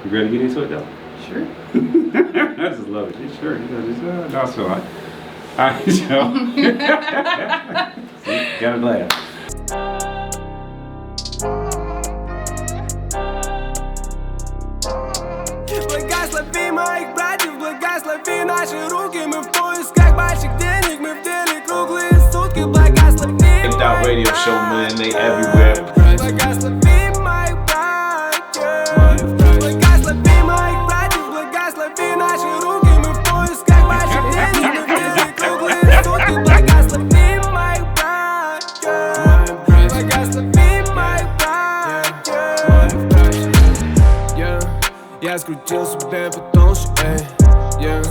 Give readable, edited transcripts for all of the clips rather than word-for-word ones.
You ready to get into it though? Sure. I just love it. Yeah, sure. No, so alright, Joe. See, gotta laugh. Благослови моих братьев, благослови наши руки. Мы в поисках больших денег, мы в деле круглые сутки. Благослови That radio show, man, they everywhere. Благослови моих братьев. Благослови моих братьев, благослови наши руки. Мы в поисках больших денег, мы в деле круглые сутки. Благослови моих братьев. Благослови моих братьев. Я скрутил себе потолще, я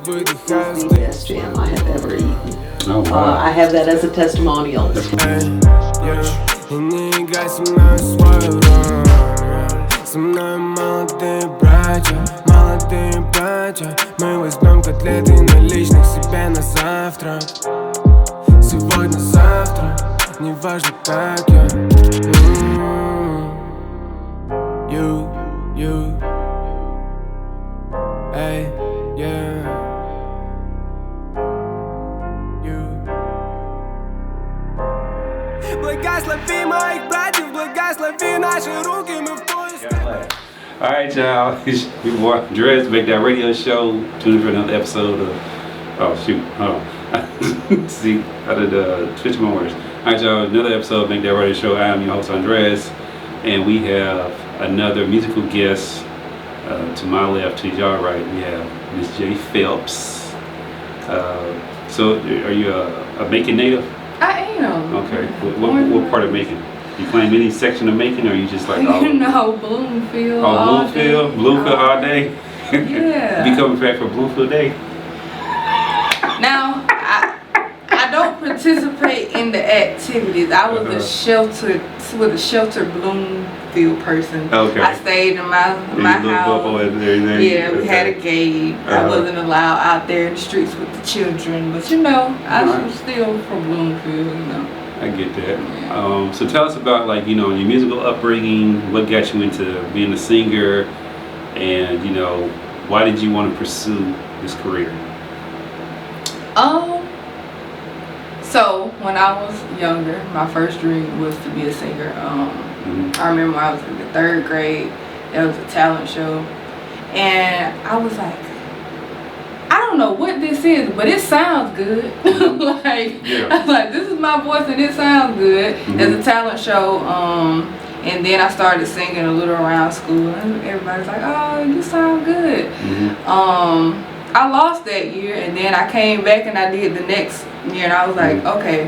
выдыхаю The best jam I have ever eaten. Oh wow. I have that as a testimonial. И не играй со мной свою роль. Со мной молодые братья. Мы возьмем котлеты наличных себе на завтрак. Сегодня-завтра, неважно как я. You, эй, yeah. Благослови моих братьев, благослови наши руки, мы в поисках. Alright, y'all. It's your boy Drez, Make That Radio Show. Tune in for another episode of. Oh, shoot. Hold on. See, I did switch my words. Alright, y'all. Another episode of Make That Radio Show. I am your host, Andres. And we have another musical guest. To my left, to y'all right, we have Miss Jay Phelps. So, are you a Macon native? I am. Okay. What part of Macon? You claim any section of Macon, or you just like all? You know, Bloomfield. Oh, Bloomfield all day. Yeah. You coming back for Bloomfield Day? Now, I don't participate in the activities. I was a sheltered Bloomfield person. Okay. I stayed in my house. Yeah, we had a gate. I wasn't allowed out there in the streets with the children, but you know, I was still from Bloomfield. You know. I get that. So tell us about your musical upbringing. What got you into being a singer, and why did you want to pursue this career? So when I was younger, my first dream was to be a singer. I remember when I was in the 3rd grade, there was a talent show, and I was like, I don't know what this is, but it sounds good. I was like, this is my voice and it sounds good. As a talent show, and then I started singing a little around school, and everybody's like, oh, you sound good. I lost that year, and then I came back and I did the next year, and I was like, okay,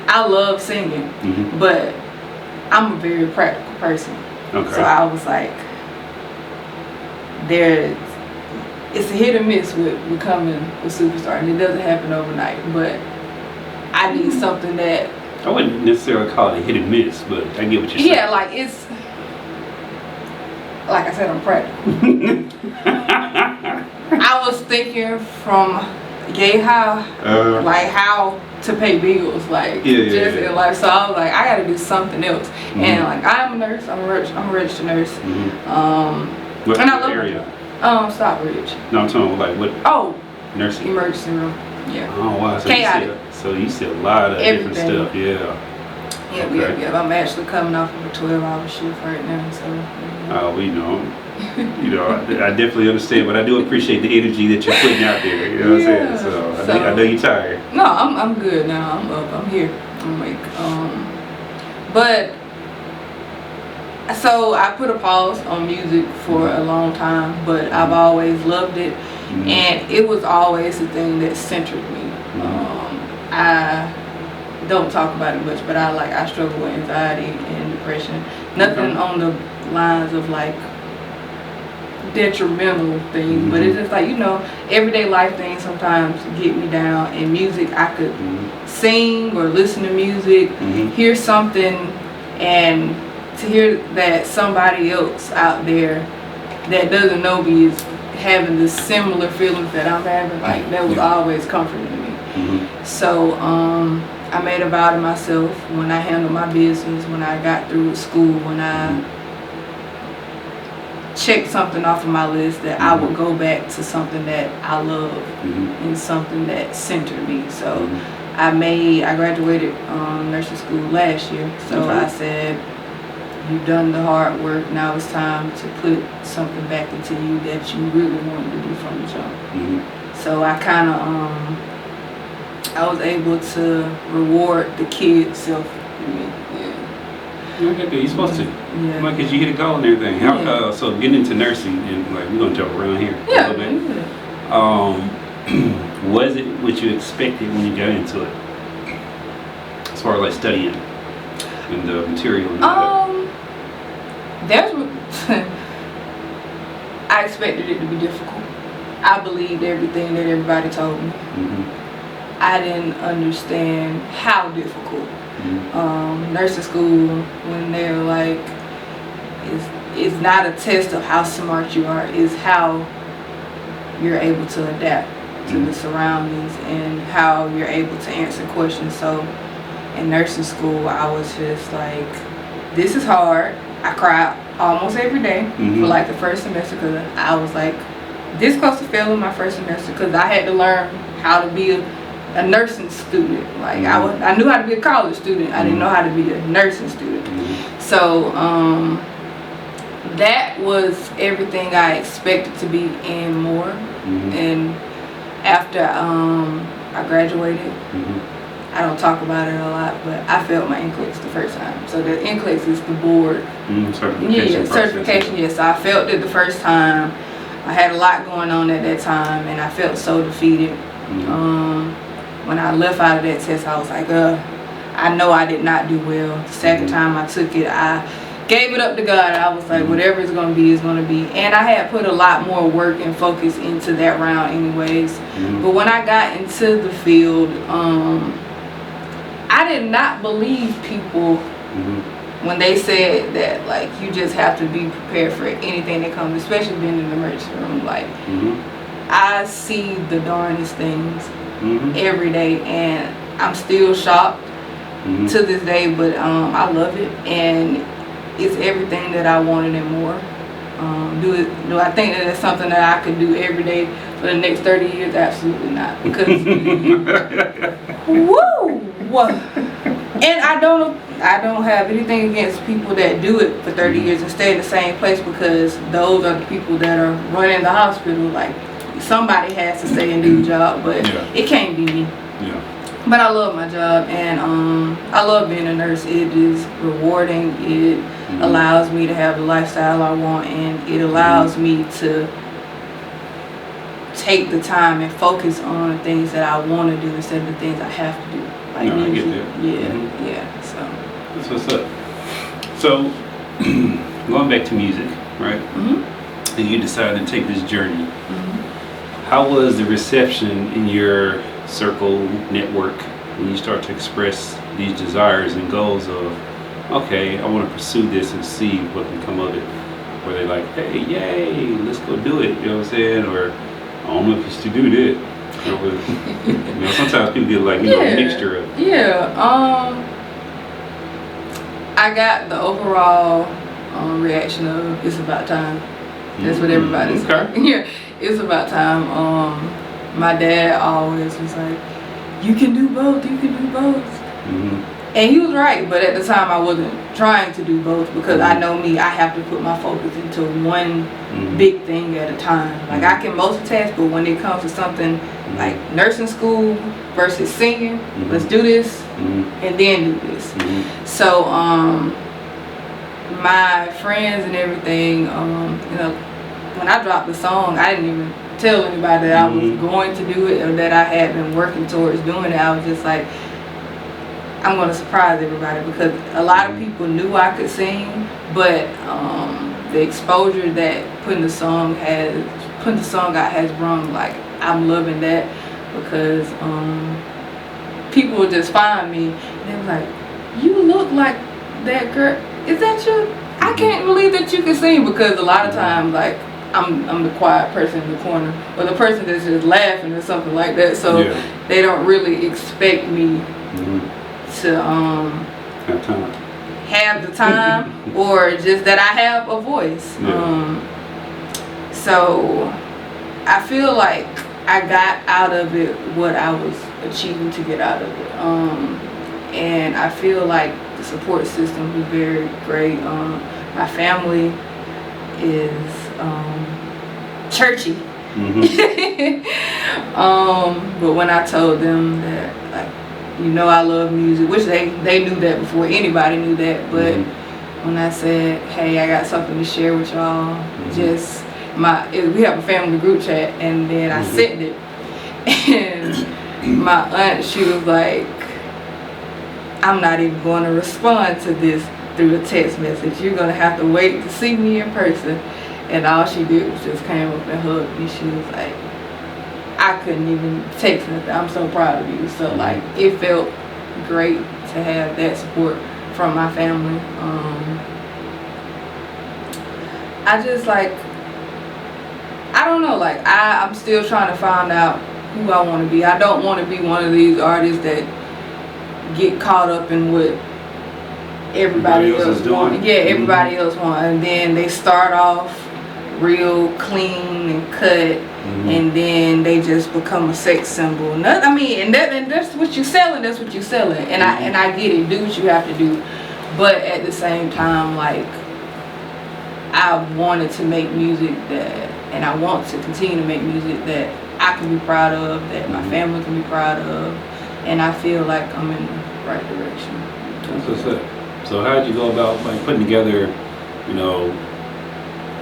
I love singing, but I'm a very practical person. Okay. So I was like, it's a hit or miss with becoming a superstar, and it doesn't happen overnight, but I need something that... I wouldn't necessarily call it a hit and miss, but I get what you're saying. Yeah, like it's... Like I said, I'm practical. I was thinking from how to pay bills, in life. So I was like, I gotta do something else. And like, I'm a nurse. I'm a registered nurse. What and I love area? Stockbridge. No, I'm talking about what? Oh, nursing. Emergency room. Yeah. Oh wow. So you see a lot of different stuff. Yeah. Yeah. I'm actually coming off of a 12-hour shift right now. So. We know. I definitely understand, but I do appreciate the energy that you're putting out there. You know what I'm saying? So I know you're tired. No, I'm good now. I'm up. I'm here. I'm awake. But so I put a pause on music for a long time, but I've always loved it, and it was always the thing that centered me. I don't talk about it much, but I struggle with anxiety and depression. Nothing on the lines of like detrimental things, but it's just like, everyday life things sometimes get me down. And music, I could sing or listen to music, hear something, and to hear that somebody else out there that doesn't know me is having the similar feelings that I'm having, like that was always comforting to me. So I made a vow to myself when I handled my business, when I got through with school, when I check something off of my list, that I would go back to something that I love and something that centered me. So I graduated nursing school last year. So I said, you've done the hard work. Now it's time to put something back into you that you really wanted to do from the jump. So I kind of, I was able to reward the kid self in me. Okay, you're supposed to. Yeah. Like, cause you hit a goal and everything. How, so getting into nursing, and like we're gonna jump around here a little bit. Was it what you expected when you got into it? As far as like studying and the material and all I expected it to be difficult. I believed everything that everybody told me. I didn't understand how difficult. Nursing school, when they're like, it's not a test of how smart you are, it's how you're able to adapt to the surroundings and how you're able to answer questions. So in nursing school, I was just like, this is hard. I cried almost every day for like the first semester, because I was like this close to failing my first semester, because I had to learn how to be a nursing student. Like I knew how to be a college student. I didn't know how to be a nursing student. So that was everything I expected to be and more. And after I graduated, I don't talk about it a lot, but I failed my NCLEX the first time. So the NCLEX is the board. Certification. Yes. So I failed it the first time. I had a lot going on at that time, and I felt so defeated. When I left out of that test, I was like, I know I did not do well. The second time I took it, I gave it up to God. I was like, whatever it's going to be is going to be. And I had put a lot more work and focus into that round anyways. But when I got into the field, I did not believe people when they said that, like, you just have to be prepared for anything that comes, especially being in the emergency room. Like, I see the darndest things every day, and I'm still shocked to this day, but I love it, and it's everything that I wanted and more. Do I think that it's something that I could do every day for the next 30 years? Absolutely not, because and I don't have anything against people that do it for 30 years and stay in the same place, because those are the people that are running the hospital. Like, somebody has to stay and do the job, but it can't be me. But I love my job, and I love being a nurse. It is rewarding. It allows me to have the lifestyle I want, and it allows me to take the time and focus on things that I want to do instead of the things I have to do. Like I get that. So that's what's up. So going back to music, right? And you decided to take this journey. How was the reception in your circle network when you start to express these desires and goals of, okay, I want to pursue this and see what can come of it? Were they like, hey, yay, let's go do it, you know what I'm saying? Or, I don't know if you should do that. You know, sometimes people get like, a mixture of. I got the overall reaction of, it's about time. That's what everybody's saying. It's about time. My dad always was like, you can do both, you can do both. And he was right, but at the time I wasn't trying to do both, because I know me, I have to put my focus into one big thing at a time. Like, I can multitask, but when it comes to something like nursing school versus singing, let's do this and then do this. So my friends and everything, you know, when I dropped the song, I didn't even tell anybody that I was going to do it or that I had been working towards doing it. I was just like, I'm going to surprise everybody, because a lot of people knew I could sing, but the exposure that putting the song out has brought, like, I'm loving that, because people would just find me and they were like, you look like that girl, is that you? I can't believe that you can sing, because a lot of times, like, I'm the quiet person in the corner, or the person that's just laughing or something like that, so they don't really expect me to have the time or just that I have a voice. So I feel like I got out of it what I was achieving to get out of it. And I feel like the support system was very great. My family is churchy. But when I told them that, like, I love music, which they knew that before anybody knew that, but when I said, hey, I got something to share with y'all, we have a family group chat, and then I sent it, and my aunt, she was like, I'm not even going to respond to this through a text message. You're going to have to wait to see me in person. And all she did was just came up and hugged me. She was like, I couldn't even text nothing. I'm so proud of you. So like, it felt great to have that support from my family. I just like, I don't know, like I'm still trying to find out who I want to be. I don't want to be one of these artists that get caught up in what everybody else is doing. Yeah, everybody else wants, and then they start off real clean and cut, and then they just become a sex symbol. And that's what you're selling. That's what you're selling. And I get it. Do what you have to do, but at the same time, like, I wanted to make music and I want to continue to make music that I can be proud of, that my family can be proud of, and I feel like I'm in the right direction. That's what's up. So how did you go about like putting together,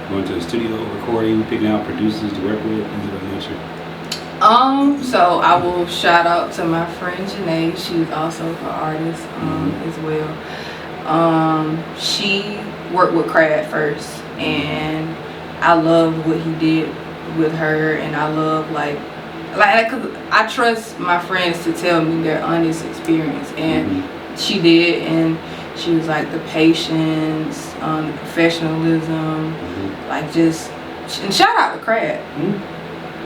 going to the studio, recording, picking out producers to work with, things of that nature? So I will shout out to my friend Janae. She's also an artist as well. She worked with Crad first, and I love what he did with her, and I love like cause I trust my friends to tell me their honest experience, and she did, and she was like the patience, the professionalism, like just, and shout out to Crad,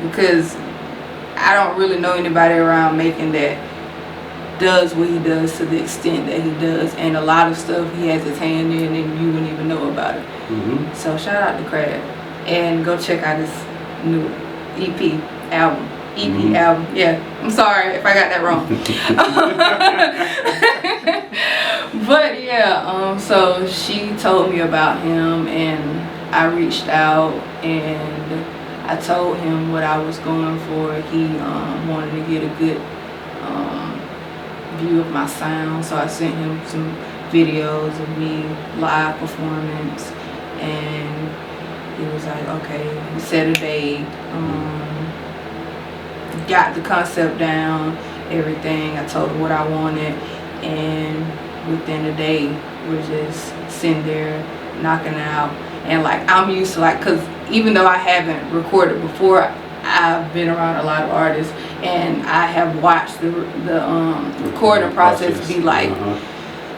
because I don't really know anybody around making that does what he does to the extent that he does, and a lot of stuff he has his hand in and you wouldn't even know about it. So shout out to Crad, and go check out his new EP album. Yeah, I'm sorry if I got that wrong. But yeah, so she told me about him, and I reached out and I told him what I was going for. He wanted to get a good view of my sound, so I sent him some videos of me live performance, and he was like, okay. We set a date, got the concept down, everything. I told him what I wanted, and within a day we're just sitting there knocking out. And like, I'm used to, like, because even though I haven't recorded before, I've been around a lot of artists, and I have watched the recording process be like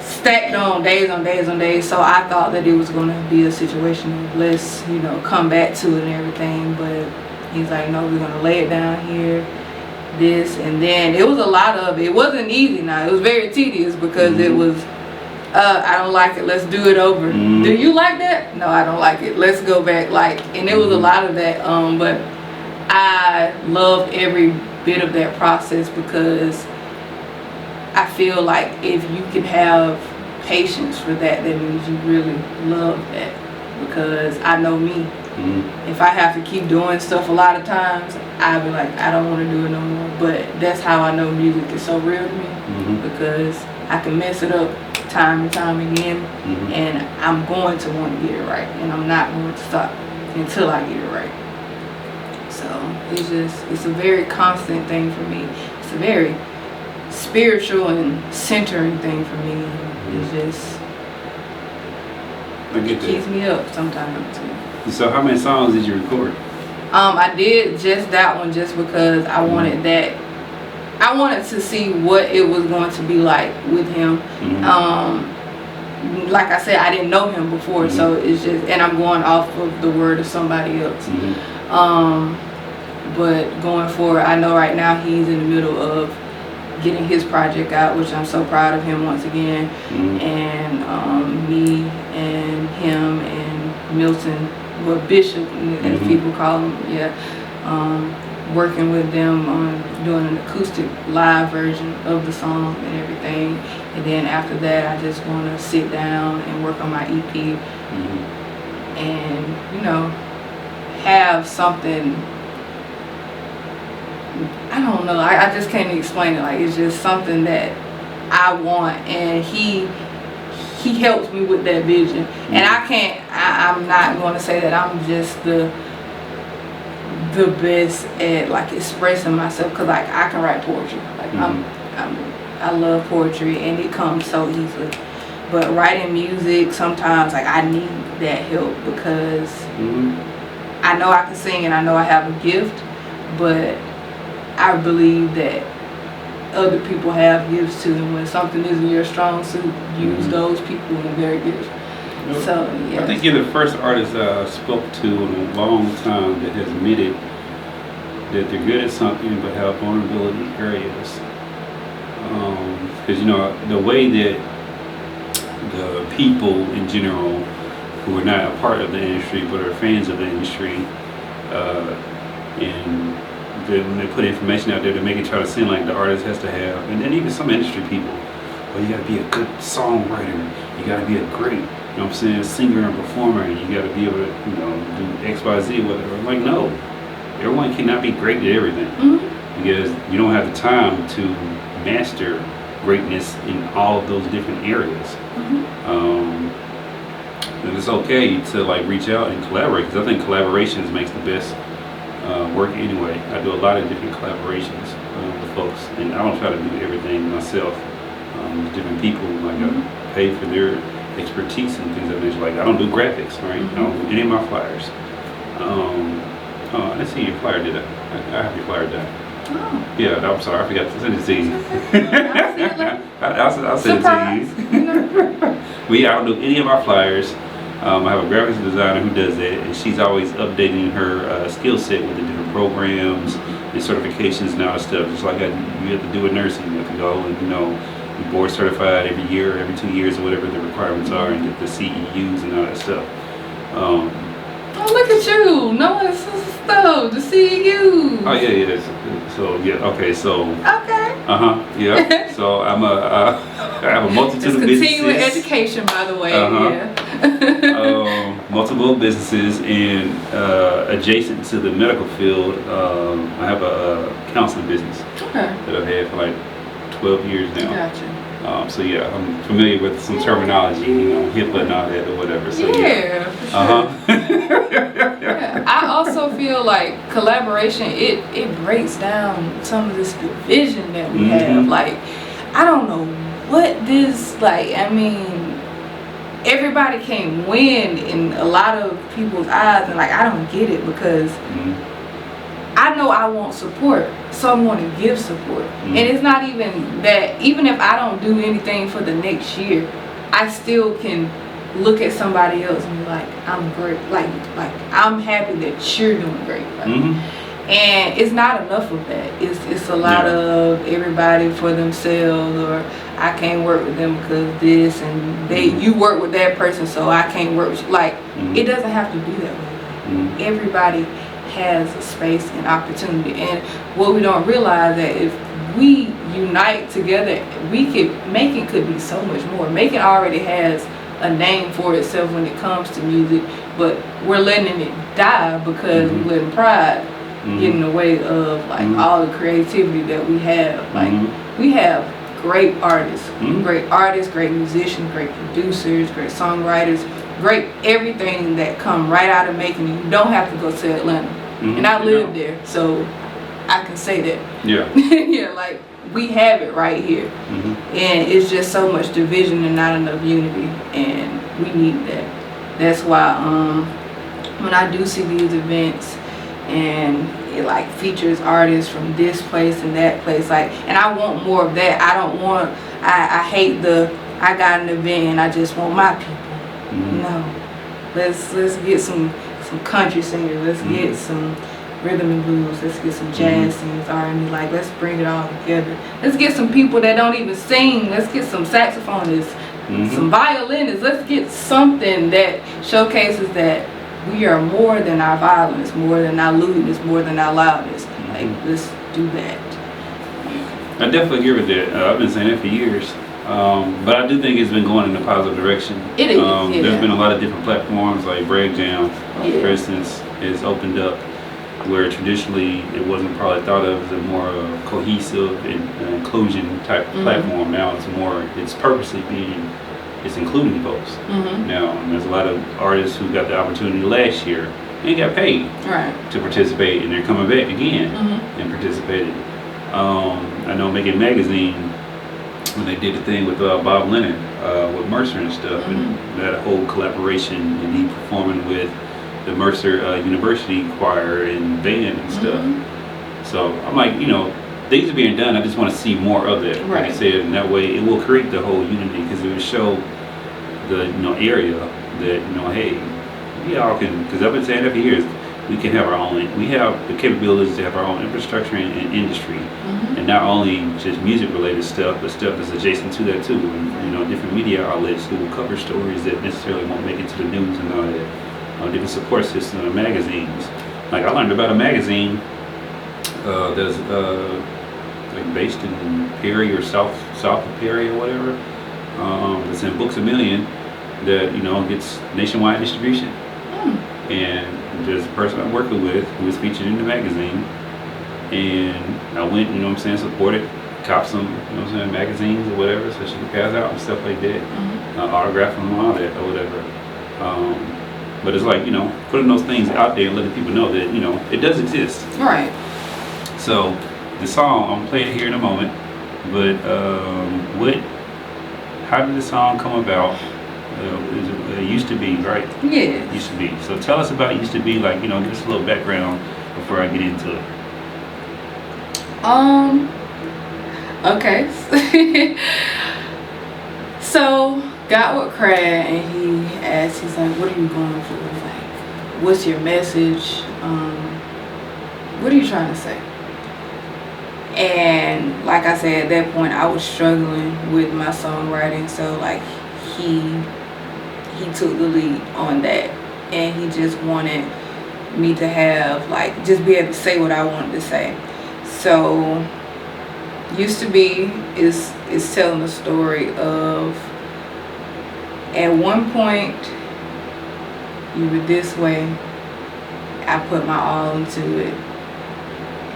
stacked on days on days on days. So I thought that it was going to be a situation of let's come back to it and everything, but he's like, no, we're going to lay it down here, this, and then it was a lot of, it wasn't easy now, it was very tedious, because it was I don't like it, let's do it over. Do you like that? No, I don't like it, let's go back. Like, and it was a lot of that, but I loved every bit of that process, because I feel like if you can have patience for that, that means you really love that. Because I know me, if I have to keep doing stuff a lot of times, I'll be like, I don't want to do it no more. But that's how I know music is so real to me, because I can mess it up time and time again, and I'm going to want to get it right, and I'm not going to stop until I get it right. So it's a very constant thing for me. It's a very spiritual and centering thing for me. It's just, it keeps me up sometimes. So how many songs did you record? I did just that one, just because I wanted that. I wanted to see what it was going to be like with him. Like I said, I didn't know him before, so it's just, and I'm going off of the word of somebody else. But going forward, I know right now he's in the middle of getting his project out, which I'm so proud of him once again. And me and him and Milton well, bishop, as people call him, working with them on doing an acoustic live version of the song and everything. And then after that, I just want to sit down and work on my EP and, you know, have something. I don't know, I just can't explain it. Like, it's just something that I want, and he helps me with that vision. And I'm not going to say that I'm just the best at like expressing myself, because like I can write poetry. Like I love poetry and it comes so easily. But writing music, sometimes like I need that help, because I know I can sing and I know I have a gift, but I believe that other people have gifts too, and when something isn't your strong suit, use those people and their gifts. So yeah. I think you're the first artist I spoke to in a long time that has admitted that they're good at something but have vulnerability areas. Because you know, the way that the people in general who are not a part of the industry but are fans of the industry, and when they put information out there, they make it try to seem like the artist has to have, and then even some industry people, well, you got to be a good songwriter, you got to be a great, you know what I'm saying, singer and performer, and you got to be able to, you know, do X, Y, Z, whatever. I'm like, no, everyone cannot be great at everything, because you don't have the time to master greatness in all of those different areas. And it's okay to like reach out and collaborate, because I think collaborations makes the best work anyway. I do a lot of different collaborations with folks, and I don't try to do everything myself. With different people, like I pay for their expertise and things of that nature. Like I don't do graphics, right? I don't do any of my flyers. Let's see your flyer. Did I have your flyer done? Oh. Yeah, I'm sorry, I forgot to send it to you. I'll send it to you. But yeah, I don't do any of my flyers. I have a graphics designer who does that, and she's always updating her skill set with the different programs and certifications and all that stuff. Just like you have to do with nursing, you have to go and, you know, be board certified every year, every 2 years, or whatever the requirements are, and get the CEUs and all that stuff. Oh, look at you! No, it's stuff, the CEUs. Oh yeah. So yeah, okay, so. Okay. Yeah. So I have a multitude of businesses. Continuing education, by the way. Multiple businesses, and adjacent to the medical field, I have a counseling business that I've had for like 12 years now. Gotcha. So yeah, I'm familiar with some terminology, you know, HIPAA and all that or whatever. So yeah. Yeah. I also feel like collaboration, it breaks down some of this division that we have. Like, I don't know what this, like, I mean, everybody can win in a lot of people's eyes, and like I don't get it, because I know I want support, so I'm going to give support. And it's not even that, even if I don't do anything for the next year, I still can look at somebody else and be like, I'm great, like I'm happy that you're doing great. Like, and it's not enough of that. It's a lot of everybody for themselves, or I can't work with them because this, and you work with that person, so I can't work with you. Like, it doesn't have to be that way. Everybody has a space and opportunity, and what we don't realize that if we unite together, Macon could be so much more. Macon already has a name for itself when it comes to music, but we're letting it die because we're letting pride get in the way of like all the creativity that we have. Like, we have great artists, great musicians, great producers, great songwriters, great everything that come right out of Macon. You don't have to go to Atlanta. And I live there, so I can say that. Yeah. Yeah, like we have it right here. And it's just so much division and not enough unity, and we need that. That's why when I do see these events and it like features artists from this place and that place, like, and I want more of that. I don't want, I hate I got an event and I just want my people. No, let's get some country singers, let's get some rhythm and blues, let's get some jazz singers, R&B, like let's bring it all together. Let's get some people that don't even sing, let's get some saxophonists, some violinists, let's get something that showcases that we are more than our violence, more than our lewdness, more than our loudness. Like, let's do that. I definitely agree with that. I've been saying that for years. But I do think it's been going in a positive direction. It is, yeah. There's been a lot of different platforms, like Break Jam, Yeah. for instance, is opened up where traditionally it wasn't probably thought of as a more cohesive and inclusion type of platform. Now it's purposely it's including folks. Now, and there's a lot of artists who got the opportunity last year and got paid to participate, and they're coming back again and participated. I know Making Magazine, when they did the thing with Bob Lennon, with Mercer and stuff, and that whole collaboration, and he performing with the Mercer University choir and band and stuff. So I'm like, things are being done. I just want to see more of it. Like I said, and that way it will create the whole unity, because it will show the area that hey, we all can. Because I've been saying that for years. We can have our own. We have the capabilities to have our own infrastructure and industry, and not only just music related stuff, but stuff that's adjacent to that too. And different media outlets who will cover stories that necessarily won't make it to the news and all that. Different support systems and magazines. Like I learned about a magazine that's like based in Perry or south of Perry or whatever. It's in Books A Million that gets nationwide distribution. And there's a person I'm working with who was featured in the magazine, and I went, supported, copped some, magazines or whatever, so she could pass out and stuff like that, autograph them and all that or whatever. But it's like, putting those things out there and letting people know that, it does exist. Right. So the song, I'm playing it here in a moment, but how did the song come about? It used to be, right? Yeah. Used to be. So tell us about Used to Be, like, give us a little background before I get into it. Okay. So, got with Crad, and he asked, he's like, what are you going for? Like, what's your message? What are you trying to say? And like I said, at that point, I was struggling with my songwriting, so like he took the lead on that, and he just wanted me to have, like, just be able to say what I wanted to say. So Used to Be is telling the story of, at one point you were this way, I put my all into it,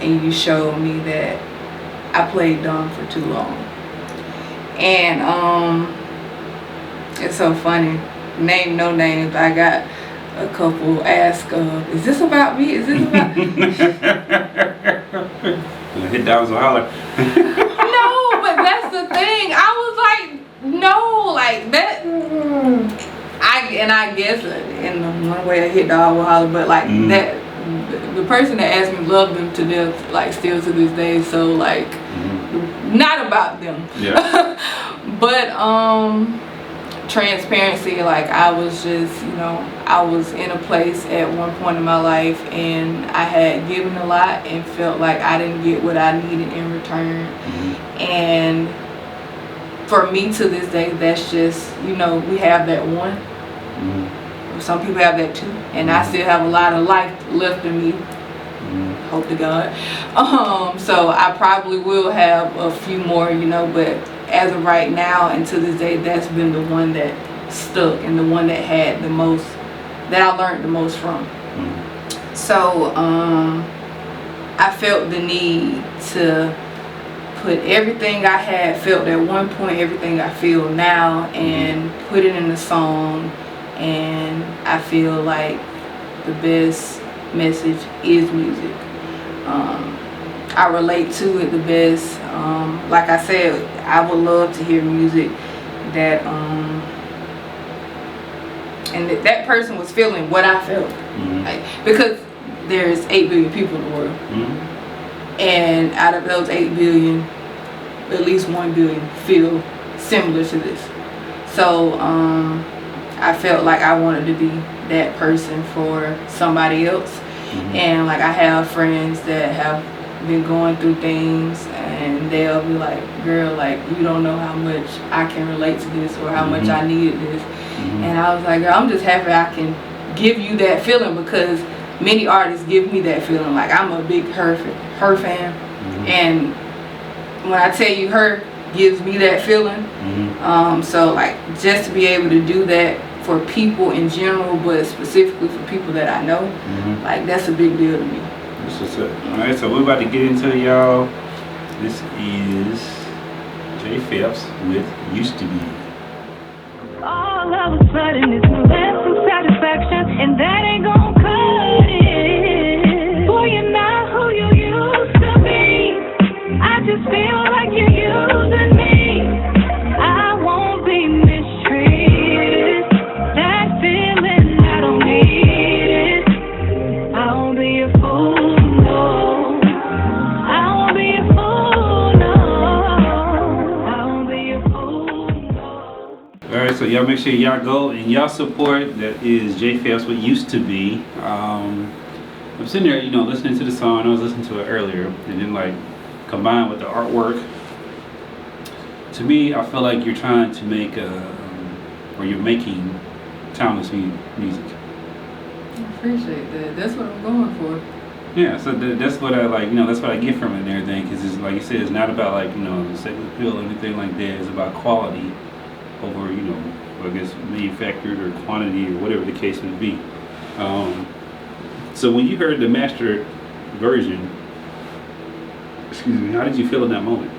and you showed me that I played dumb for too long. And it's so funny. Name no names. I got a couple ask, is this about me? Is this about Hit down and holler. No, but that's the thing. I was like, no, like that. I guess in one way I hit dog will holler, but like that, the person that asked me loved them to death, like still to this day. So like, not about them. Yeah. But transparency, like I was just, I was in a place at one point in my life, and I had given a lot and felt like I didn't get what I needed in return. And for me to this day, that's just, we have that one. Some people have that too, and I still have a lot of life left in me. Hope to God. So I probably will have a few more, but as of right now and to this day, that's been the one that stuck and the one that had the most, that I learned the most from. So I felt the need to put everything I had felt at one point, everything I feel now, and put it in a song. And I feel like the best message is music. I relate to it the best. Like I said, I would love to hear music that and that person was feeling what I felt. Like, because there's 8 billion people in the world, and out of those 8 billion, at least 1 billion feel similar to this. So I felt like I wanted to be that person for somebody else. And like I have friends that have been going through things, and they'll be like, girl, like, you don't know how much I can relate to this, or how much I needed this. And I was like, girl, I'm just happy I can give you that feeling, because many artists give me that feeling. Like, I'm a big her fan, and when I tell you her gives me that feeling, so like just to be able to do that for people in general, but specifically for people that I know, like that's a big deal to me. That's what's up. All right, so we're about to get into it, y'all. This is Jay Phelps with "Used to Be." All of a sudden it's no less than satisfaction, and that ain't gon' cut it. Boy, you're not who you used to be. I just feel like you're using me. I won't be mistreated. That feeling, I don't need it. I won't be a fool, no. I won't be a fool, no. I won't be a fool, no. All right, so y'all make sure y'all go and y'all support. That is Jay Phelps with "Used to Be." I'm sitting there, listening to the song. I was listening to it earlier, and then like combined with the artwork. To me, I feel like you're trying to make, or you're making timeless music. I appreciate that. That's what I'm going for. Yeah, so that's what I like. That's what I get from it and everything. Because it's like you said, it's not about like the secular appeal or anything like that. It's about quality over I guess manufactured or quantity or whatever the case may be. So when you heard the mastered version, excuse me, how did you feel in that moment?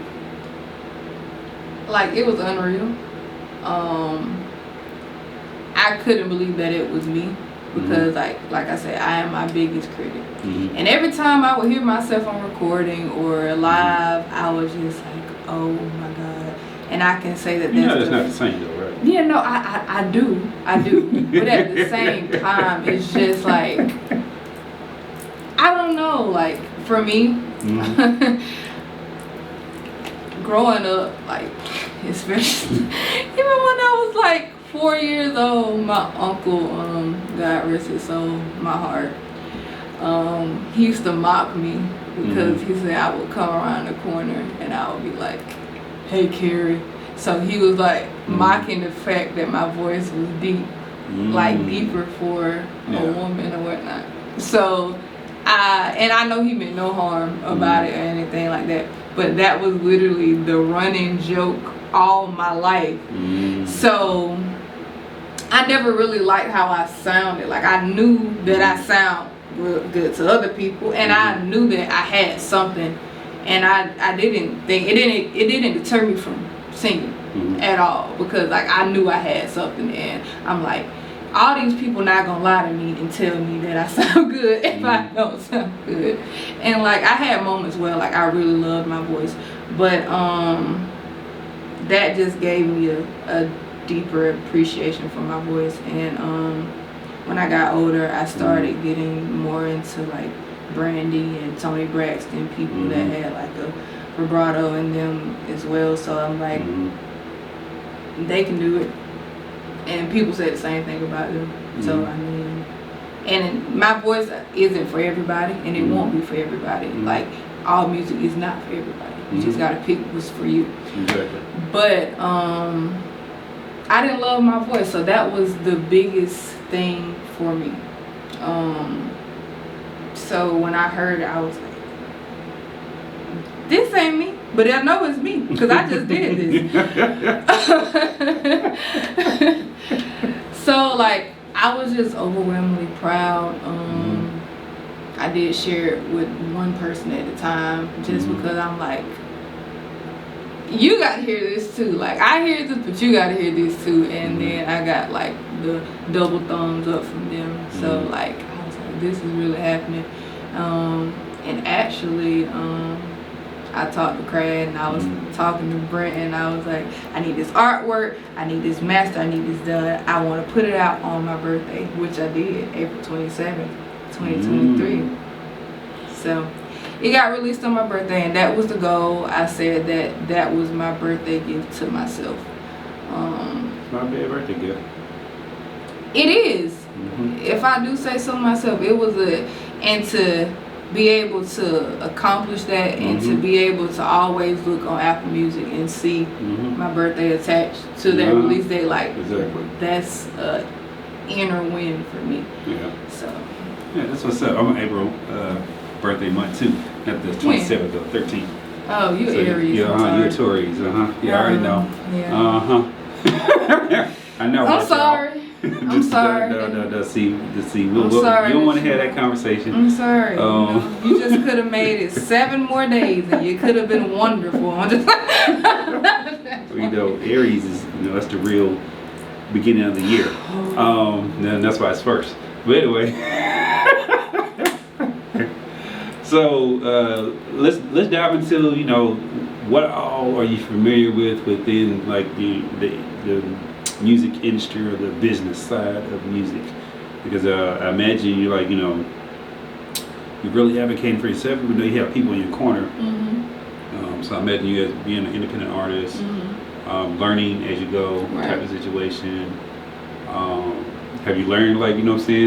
Like, it was unreal. I couldn't believe that it was me, because like I said, I am my biggest critic. And every time I would hear myself on recording or live, I was just like, oh my God. And I can say that that's not the same though, right? Yeah, no, I do. But at the same time, it's just like, I don't know, like for me, growing up, like, especially even when I was like 4 years old, my uncle, God rest his soul, my heart, he used to mock me because he said I would come around the corner and I would be like, hey Carrie. So he was like mocking the fact that my voice was deep, like deeper for a woman or whatnot. So I know he meant no harm about it or anything like that, but that was literally the running joke all my life. So I never really liked how I sounded. Like, I knew that I sound real good to other people, and I knew that I had something, and I didn't think it didn't deter me from singing at all, because like I knew I had something, and I'm like, all these people not gonna lie to me and tell me that I sound good if I don't sound good. And like, I had moments where like I really loved my voice, but that just gave me a deeper appreciation for my voice. And when I got older, I started getting more into like Brandy and Tony Braxton, people that had like a vibrato in them as well. So I'm like, they can do it. And people say the same thing about them. So I mean, and my voice isn't for everybody, and it won't be for everybody. Like, all music is not for everybody. You just gotta pick what's for you. Exactly. But I didn't love my voice, so that was the biggest thing for me. So when I heard it, I was like, this ain't me, but I know it's me because I just did this. So like, I was just overwhelmingly proud. I did share it with one person at the time, just because I'm like, you got to hear this too. Like, I hear this, but you got to hear this too. And then I got like the double thumbs up from them. So like, I was like, this is really happening. And actually, I talked to Craig, and I was talking to Brent, and I was like, I need this artwork, I need this master, I need this done. I want to put it out on my birthday, which I did, April 27th, 2023. So it got released on my birthday, and that was the goal. I said that was my birthday gift to myself. It's not a bad birthday gift. It is. If I do say so myself, it was and to be able to accomplish that, and to be able to always look on Apple Music and see my birthday attached to that release date, like, exactly. that's inner win for me. Yeah. So. Yeah, that's what's up. I'm April birthday month too. Not the 27th or 13th. Oh, you So, Aries. Yeah, you're Taurus. Yeah, I already know. Yeah. I know. I'm sorry. I'm sorry. No. See. I'm sorry. You don't want to have that conversation. I'm sorry. You just could have made it 7 more days, and you could have been wonderful. I'm just Aries is that's the real beginning of the year. And that's why it's first. But anyway, so let's dive into what all are you familiar with within like the music industry or the business side of music, because I imagine you're like you're really advocating for yourself, even though you have people in your corner. So I imagine you as being an independent artist, learning as you go, type of situation. Have you learned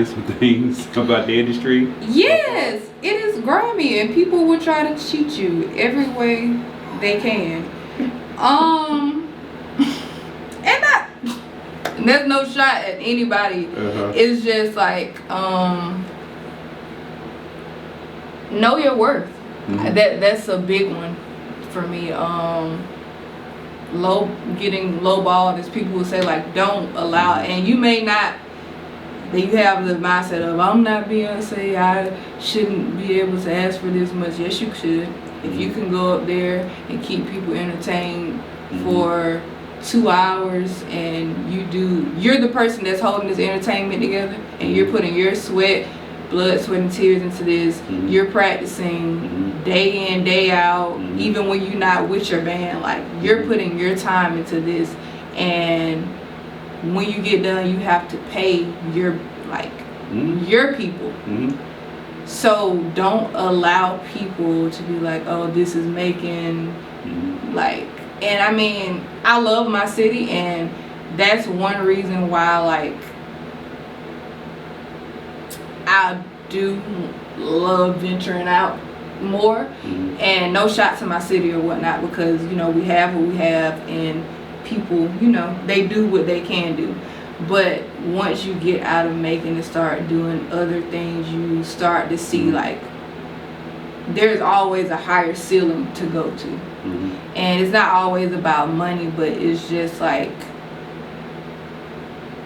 some things about the industry? Yes, it is grimy, and people will try to cheat you every way they can. And there's no shot at anybody. It's just like know your worth. That's a big one for me. Getting lowballed, as people will say, like, don't allow, and you may not. You have the mindset of, I'm not Beyonce, I shouldn't be able to ask for this much. Yes, you should. If you can go up there and keep people entertained for 2 hours, and you're the person that's holding this entertainment together, and you're putting your blood, sweat, and tears into this. You're practicing day in, day out, even when you're not with your band. Like, you're putting your time into this, and when you get done, you have to pay your people. So don't allow people to be like, oh, this is making and I mean, I love my city, and that's one reason why I do love venturing out more. And no shot to my city or whatnot, because we have what we have, and people, they do what they can do. But once you get out of Macon and start doing other things, you start to see there's always a higher ceiling to go to. And it's not always about money, but it's just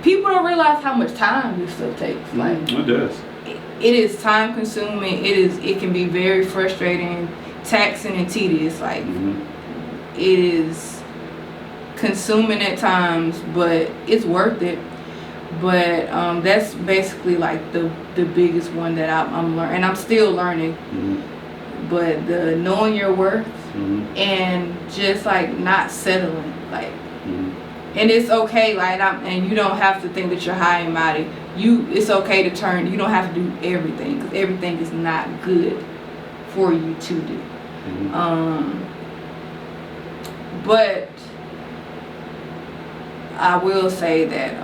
people don't realize how much time this stuff takes. It does. It is time consuming. It can be very frustrating, taxing, and tedious. It is consuming at times, but it's worth it. But that's basically the biggest one that I'm learning, and I'm still learning. But the knowing your worth, and just not settling, and it's okay, and you don't have to think that you're high and mighty. It's okay to turn. You don't have to do everything, because everything is not good for you to do. But I will say that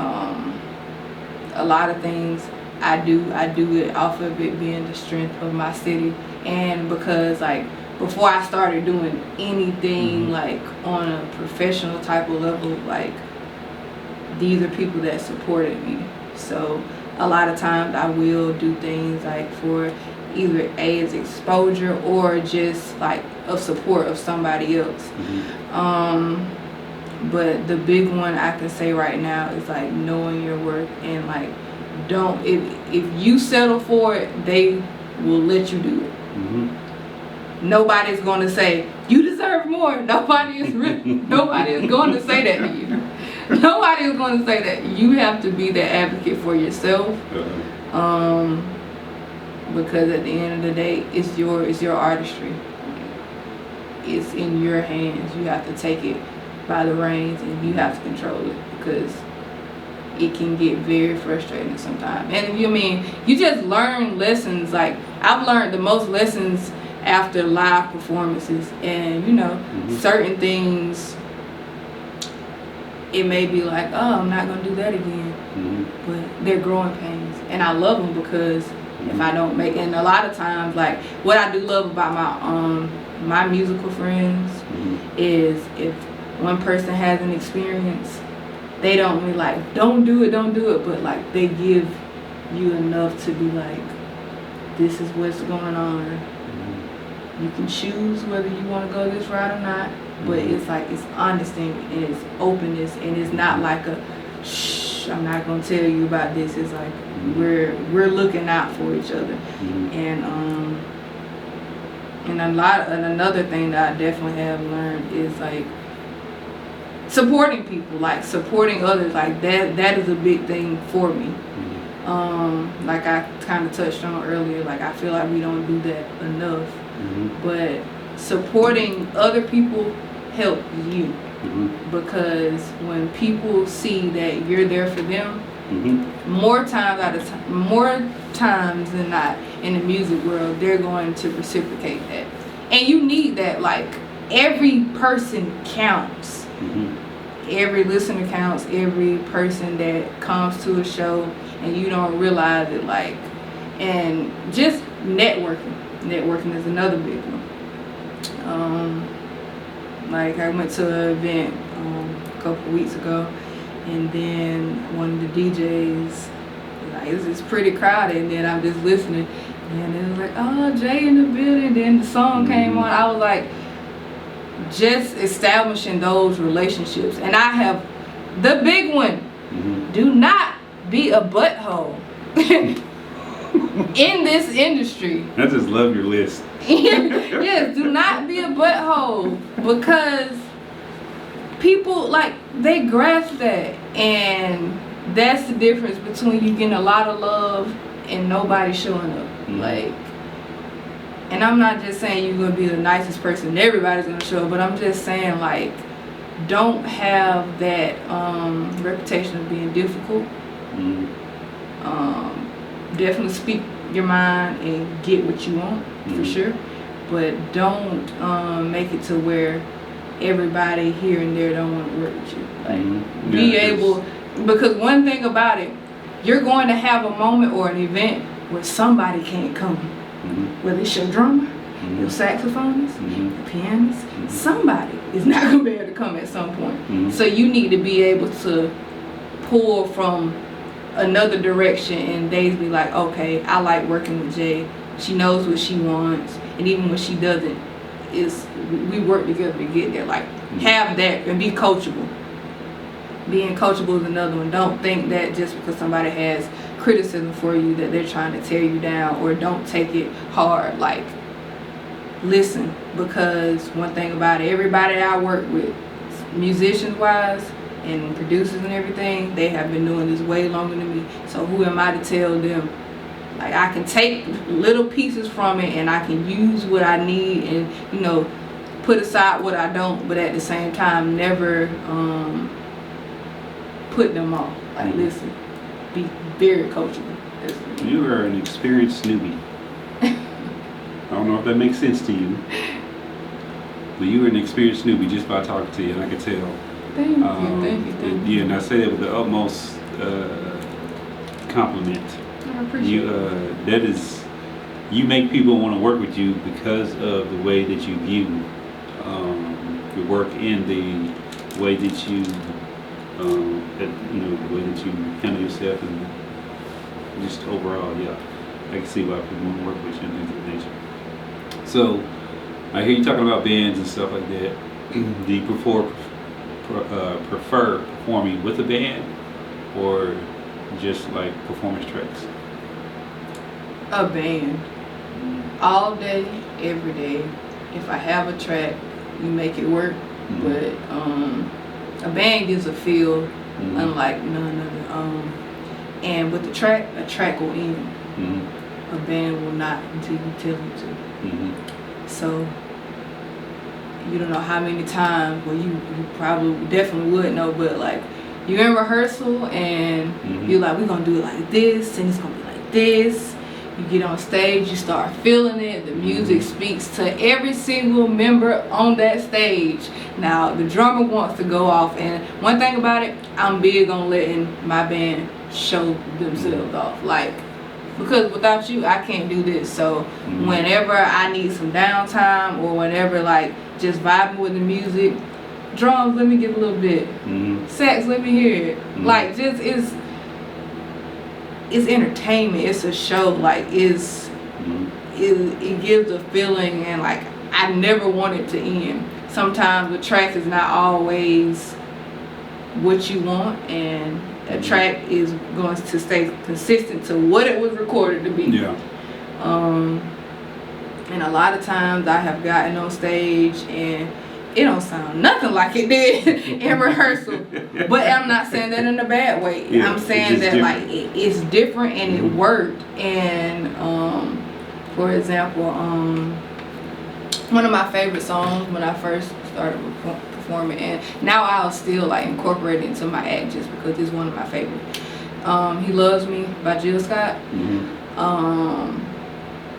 a lot of things I do it off of it being the strength of my city, and because before I started doing anything on a professional type of level, these are people that supported me. So a lot of times I will do things for either as exposure or just of support of somebody else. But the big one I can say right now is knowing your worth, and don't, if you settle for it, they will let you do it. Nobody's going to say you deserve more. Nobody is going to say that to you. Nobody is going to say that. You have to be the advocate for yourself. Because at the end of the day, it's your artistry. It's in your hands. You have to take it by the reins, and you have to control it, because it can get very frustrating sometimes. And you just learn lessons. I've learned the most lessons after live performances, and certain things, it may be oh, I'm not gonna do that again, but they're growing pains, and I love them, because if I don't make, and a lot of times what I do love about my musical friends is if one person has an experience, they don't be like, don't do it, but like they give you enough to be like, this is what's going on. You can choose whether you want to go this route or not, but it's like, it's honesty and it's openness, and it's not like a, shh, I'm not going to tell you about this. It's like, we're looking out for each other. And another thing that I definitely have learned is like supporting people, like supporting others, like that is a big thing for me. Like I kind of touched on earlier, like I feel like we don't do that enough. But supporting other people help you, because when people see that you're there for them, more times than not in the music world, they're going to reciprocate that. And you need that. Like, every person counts. Every listener counts. Every person that comes to a show and you don't realize it, like, and just networking. Networking is another big one. Like I went to an event a couple weeks ago, and then one of the DJs, like, it's pretty crowded, and then I'm just listening, and it was like, oh, Jay in the building. Then the song came on. I was like, just establishing those relationships. And I have the big one. Do not be a butthole in this industry. I just love your list. Yes, do not be a butthole, because people, like, they grasp that, and that's the difference between you getting a lot of love and nobody showing up. Like, and I'm not just saying you're gonna be the nicest person and everybody's gonna show up, but I'm just saying, like, don't have that reputation of being difficult. Definitely speak your mind and get what you want, for sure, but don't make it to where everybody here and there don't want to work with you. Like, be able, because one thing about it, you're going to have a moment or an event where somebody can't come. Whether it's your drummer, your saxophonist, your pianist, somebody is not going to be able to come at some point. So you need to be able to pull from another direction, and they be like, okay, I like working with Jay. She knows what she wants, and even when she doesn't, we work together to get there. Like, have that and be coachable. Being coachable is another one. Don't think that just because somebody has criticism for you that they're trying to tear you down, or don't take it hard. Like, listen, because one thing about it, everybody that I work with, musicians wise and producers and everything, they have been doing this way longer than me. So who am I to tell them? Like, I can take little pieces from it and I can use what I need, and, you know, put aside what I don't, but at the same time never put them off. Like, listen, be very coachable. You are an experienced newbie. I don't know if that makes sense to you, but you were an experienced newbie just by talking to you, and I could tell. Thank you. Yeah, and I say that with the utmost compliment. I appreciate it. That is, you make people want to work with you because of the way that you view your work, and the way that you, the way that you handle yourself, and just overall, yeah. I can see why people want to work with you and things of that nature. So, I hear you talking about bands and stuff like that. Do you prefer performing with a band, or just like performance tracks? A band. All day, every day. If I have a track, you make it work. But a band gives a feel unlike none other. And with the track, a track will end. A band will not until you tell them to. So you don't know how many times, well, you probably definitely would know, but like, you're in rehearsal and you're like, we're gonna do it like this, and it's gonna be like this. You get on stage, you start feeling it. The music speaks to every single member on that stage. Now the drummer wants to go off, and one thing about it, I'm big on letting my band show themselves off. Like, because without you, I can't do this. So whenever I need some downtime, or whenever, like, just vibing with the music, Drums, let me get a little bit. Sax, let me hear it. Like, just it's entertainment. It's a show. Like, it gives a feeling, and like I never want it to end. Sometimes the track is not always what you want, and a track is going to stay consistent to what it was recorded to be. Yeah. And a lot of times I have gotten on stage and it don't sound nothing like it did in rehearsal. But I'm not saying that in a bad way. Yeah, I'm saying that different. like it's different and it worked. And for example, one of my favorite songs when I first started performing, and now I'll still like incorporate it into my act just because it's one of my favorites. He Loves Me by Jill Scott.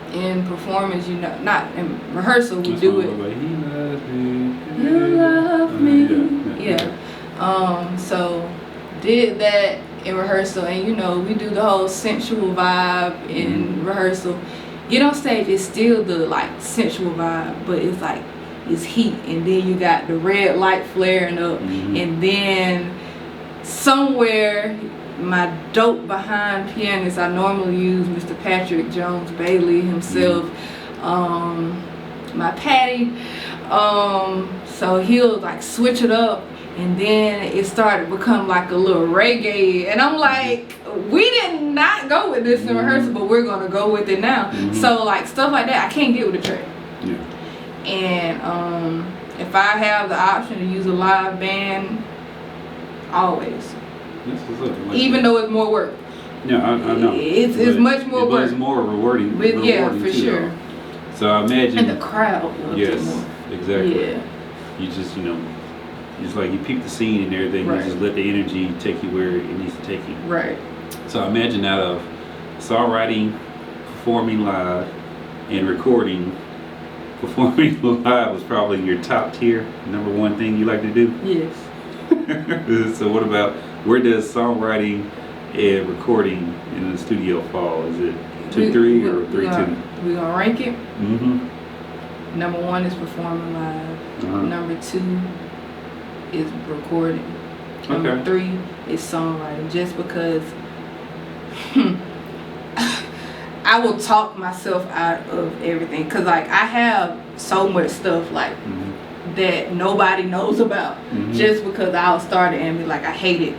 In performance, you know, not in rehearsal, we do it. Like, he loves me. You love me. Yeah. So did that in rehearsal, and you know, we do the whole sensual vibe in rehearsal. Get on stage, it's still the like sensual vibe, but it's like it's heat, and then you got the red light flaring up, and then somewhere my dope behind pianist, I normally use Mr. Patrick Jones Bailey himself, my Patty. So he'll like switch it up, and then it started to become like a little reggae, and I'm like, we did not go with this in rehearsal, but we're gonna go with it now. So like stuff like that, I can't get with a track. And if I have the option to use a live band, always. Even though it's more work. Yeah, I know. It's much more work. It's more rewarding. But yeah, for too, sure. Though. So I imagine. And the crowd loves it more. Exactly. Yeah. You just, you know, it's like you peep the scene and everything. Right. You just let the energy take you where it needs to take you. Right. So I imagine out of songwriting, performing live, and recording, performing live was probably your top tier, number one thing you like to do. Yes. So what about, where does songwriting and recording in the studio fall? Is it 2, 3 or 3, 2? We're gonna rank it. Number 1 is performing live. Number 2 is recording. Number 3 is songwriting. Just because I will talk myself out of everything. Cause like I have so much stuff like that nobody knows about. Just because I'll start it and be like, I hate it.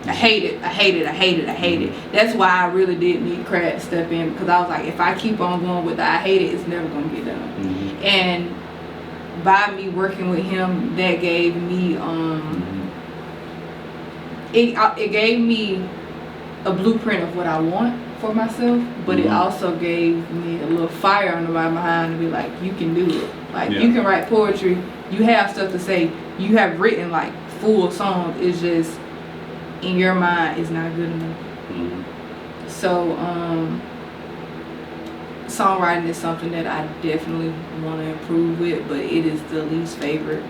I hate it. I hate it. I hate it. I hate it. That's why I really did need Crad to step in, because I was like, if I keep on going with the I hate it, it's never gonna get done. And by me working with him, that gave me it gave me a blueprint of what I want for myself, but it also gave me a little fire under my behind to be like, you can do it. Like you can write poetry, you have stuff to say, you have written like full songs, it's just in your mind it's not good enough. So songwriting is something that I definitely want to improve with, but it is the least favorite.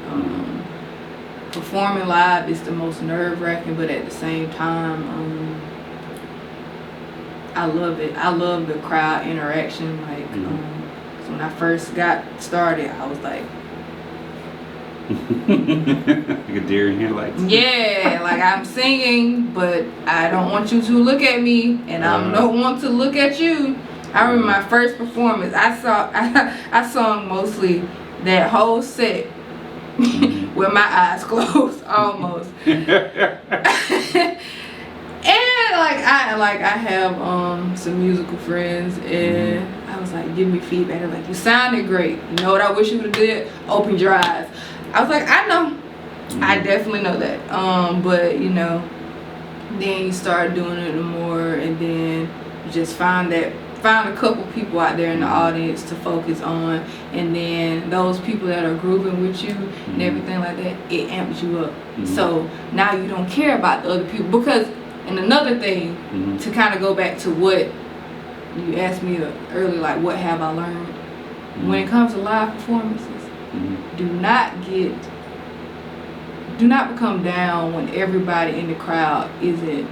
Performing live is the most nerve-wracking, but at the same time I love it. I love the crowd interaction. Like so when I first got started, I was like like a deer in headlights. Yeah, like I'm singing, but I don't want you to look at me, and I don't want to look at you. I remember my first performance. I sung mostly that whole set with my eyes closed, almost. And I have some musical friends, and I was like, give me feedback. They're like, you sounded great. You know what I wish you would have did? Open your eyes. I was like, I know. I definitely know that. But you know, then you start doing it more, and then you just find a couple people out there in the audience to focus on, and then those people that are grooving with you and everything like that, it amps you up. So now you don't care about the other people, because, and another thing, to kind of go back to what you asked me earlier, like what have I learned? When it comes to live performances, do not become down when everybody in the crowd isn't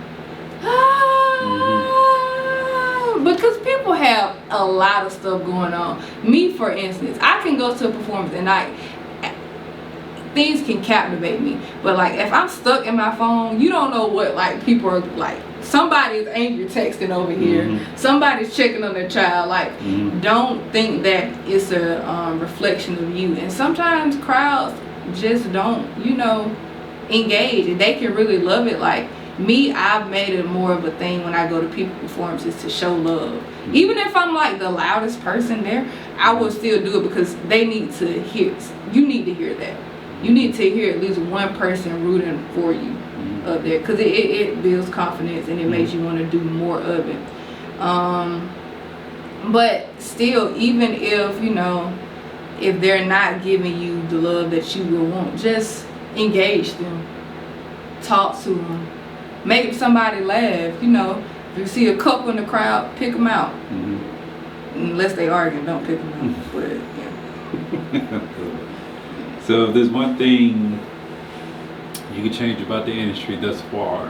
because people have a lot of stuff going on. Me, for instance, I can go to a performance and things can captivate me. But like if I'm stuck in my phone, you don't know what like people are like. Somebody's angry texting over here. Somebody's checking on their child. Like, don't think that it's a reflection of you. And sometimes crowds just don't, you know, engage, and they can really love it. Like me, I've made it more of a thing when I go to people performances to show love. Even if I'm like the loudest person there, I will still do it because they need to hear. You need to hear that. You need to hear at least one person rooting for you up there, because it builds confidence and it makes you want to do more of it. But still, even if, you know, if they're not giving you the love that you will want, just engage them, talk to them, make somebody laugh. You know, if you see a couple in the crowd, pick them out. Unless they arguing, don't pick them out. But yeah. So if there's one thing you could change about the industry thus far,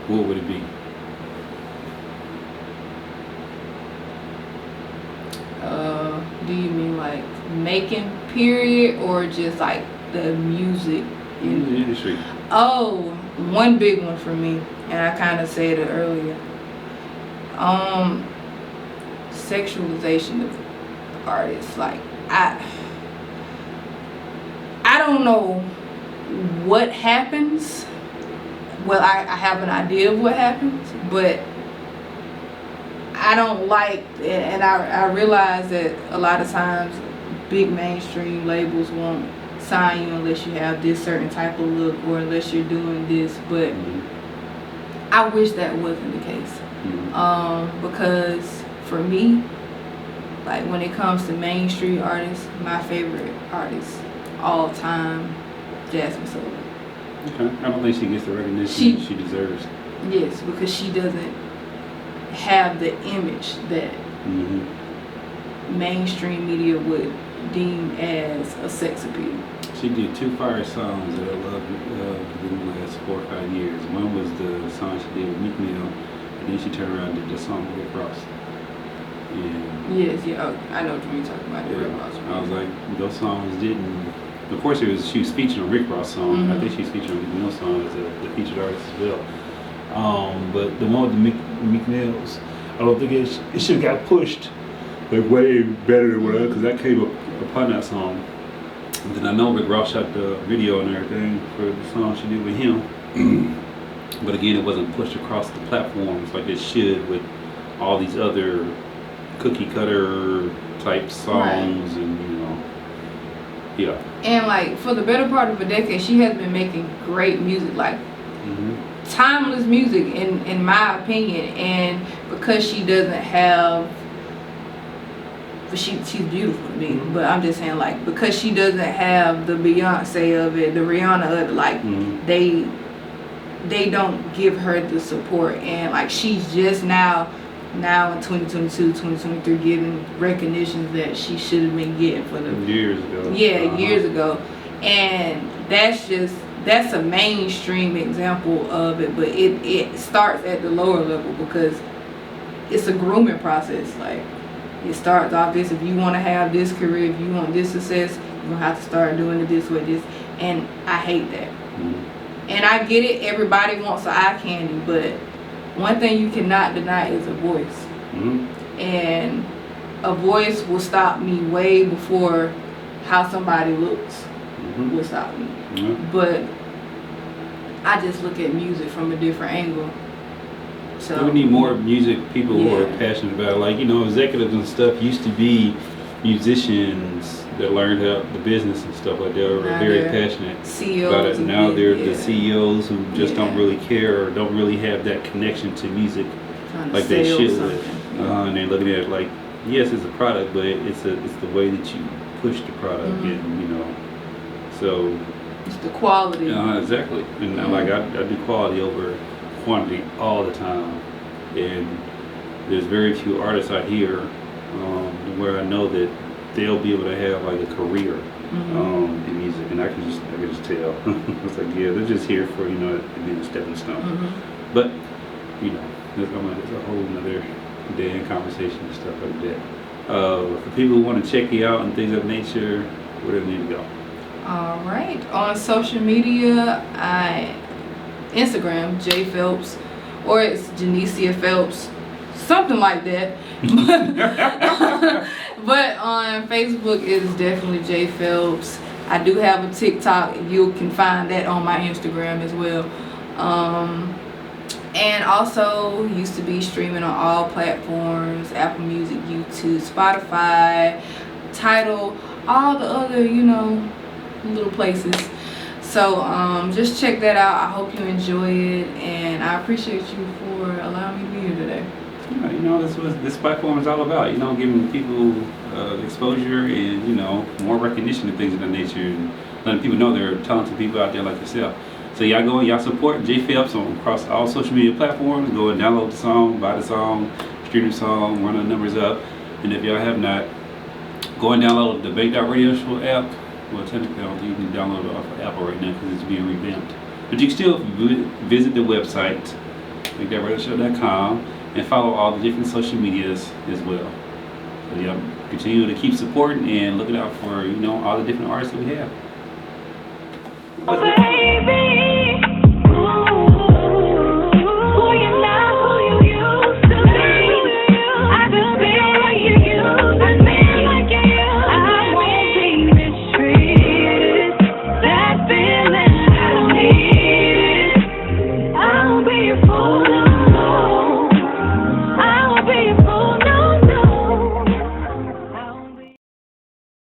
what would it be? Do you mean like making period, or just like the music In the industry. Oh, one big one for me, and I kind of said it earlier. Sexualization of artists. Like I don't know what happens. Well, I have an idea of what happens, but I don't like, and I realize that a lot of times big mainstream labels won't sign you unless you have this certain type of look or unless you're doing this, but I wish that wasn't the case. Because for me, like when it comes to mainstream artists, my favorite artist all time, Jasmine Sullivan. Okay. I don't think she gets the recognition she deserves. Yes, because she doesn't have the image that mainstream media would deem as a sex appeal. She did 2 fire songs that I love within the last 4 or 5 years. One was the song she did with Meek Mill, and then she turned around and did the song with Rick Ross. And Yes, yeah, I know what you're talking about. The Rick Ross. I was like, those songs didn't. Of course, she was featured on Rick Ross song. I think she was featured on Meek Mill song as the featured artist as well. But the one with the Meek Mills, I don't think it should have got pushed like way better than what I, because I came upon that song. And then I know Rick Ross shot the video and everything for the song she did with him. But again, it wasn't pushed across the platforms like it should with all these other cookie cutter type songs, and you know, yeah. And like for the better part of a decade, she has been making great music, like timeless music in my opinion. And because she doesn't have, she's beautiful to me, but I'm just saying, like, because she doesn't have the Beyonce of it, the Rihanna of it, like they don't give her the support. And like she's just now in 2022, 2023 getting recognitions that she should have been getting for the years ago. Years ago. And that's a mainstream example of it, but it starts at the lower level because it's a grooming process. Like it starts off this: if you want to have this career, if you want this success, you're gonna have to start doing it this way, this. And I hate that. And I get it, everybody wants an eye candy, but one thing you cannot deny is a voice. And a voice will stop me way before how somebody looks will stop me. But I just look at music from a different angle. So we need more music people who are passionate about it. Like, you know, executives and stuff used to be musicians that learned how the business and stuff like that, were very passionate CEOs about it. Now they're the yeah. CEOs who just don't really care or don't really have that connection to music like they should. And they're looking at it like, yes, it's a product, but it's the way that you push the product, and you know, so it's the quality. Exactly. And like I do quality over quantity all the time, and there's very few artists out here where I know that they'll be able to have like a career in music, and I can just tell. It's like, yeah, they're just here for, you know, to be a stepping stone. But you know, there's a whole nother day in conversation and stuff like that. For people who want to check you out and things of nature, where do they need to go? All right. On social media, Instagram, Jay Phelps, or it's Janicia Phelps, something like that. But on Facebook, it is definitely Jay Phelps. I do have a TikTok. You can find that on my Instagram as well. And also used to be streaming on all platforms: Apple Music, YouTube, Spotify, Tidal, all the other, little places. So just check that out. I hope you enjoy it, and I appreciate you for allowing me to be here today. Yeah, that's what this platform is all about. Giving people exposure and more recognition of things of that nature, and letting people know there are talented people out there like yourself. So y'all go and y'all support Jay Phelps across all social media platforms. Go and download the song, buy the song, stream the song, run the numbers up. And if y'all have not, go and download the Bank.Radio Show app. Well, technically, I don't think you can download it off of Apple right now because it's being revamped. But you can still visit the website, bank.radioshow.com, and follow all the different social medias as well. So y'all continue to keep supporting and looking out for all the different artists that we have. Baby, you're not who you used to be. I could be like you used to be. I won't be mistreated. That feeling I don't need. I'll be a fool.